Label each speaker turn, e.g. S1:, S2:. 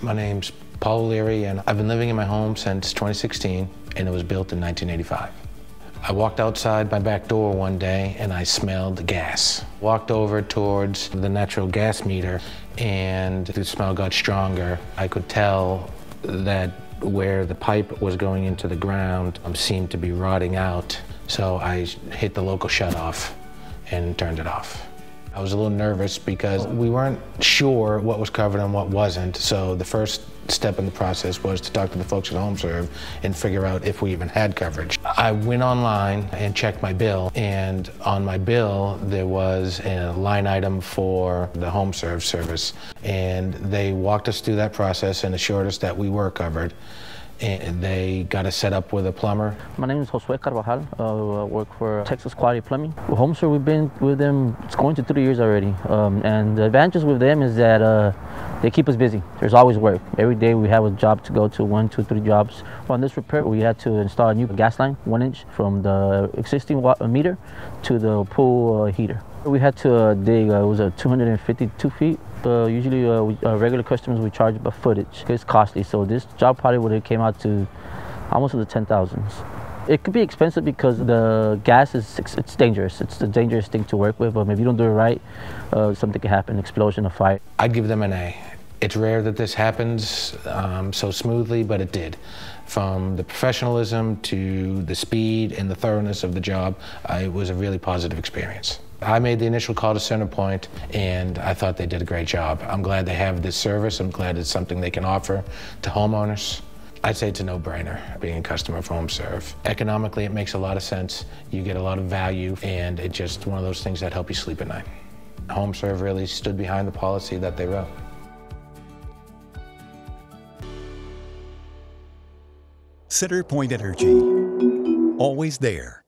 S1: My name's Paul O'Leary, and I've been living in my home since 2016, and it was built in 1985. I walked outside my back door one day and I smelled gas. Walked over towards the natural gas meter and the smell got stronger. I could tell that where the pipe was going into the ground seemed to be rotting out. So I hit the local shutoff and turned it off. I was a little nervous because we weren't sure what was covered and what wasn't. So the first step in the process was to talk to the folks at HomeServe and figure out if we even had coverage. I went online and checked my bill, and on my bill there was a line item for the HomeServe service, and they walked us through that process and assured us that we were covered. And they got us set up with a plumber.
S2: My name is Josue Carvajal. I work for Texas Quality Plumbing. With HomeServe, we've been with them, it's going to 3 years already. And the advantages with them is that they keep us busy. There's always work. Every day we have a job to go to, 1, 2, 3 jobs. On this repair, we had to install a new gas line, 1 inch, from the existing meter to the pool heater. We had to dig, it was 252 feet. Usually regular customers we charge by footage. It's costly, so this job probably would have came out to almost in the 10,000s. It could be expensive because the gas it's dangerous. It's a dangerous thing to work with, but if you don't do it right, something can happen, explosion, a fire.
S1: I'd give them an A. It's rare that this happens so smoothly, but it did. From the professionalism to the speed and the thoroughness of the job, it was a really positive experience. I made the initial call to CenterPoint, and I thought they did a great job. I'm glad they have this service. I'm glad it's something they can offer to homeowners. I'd say it's a no-brainer being a customer of HomeServe. Economically, it makes a lot of sense. You get a lot of value, and it's just one of those things that help you sleep at night. HomeServe really stood behind the policy that they wrote.
S3: CenterPoint Energy, always there.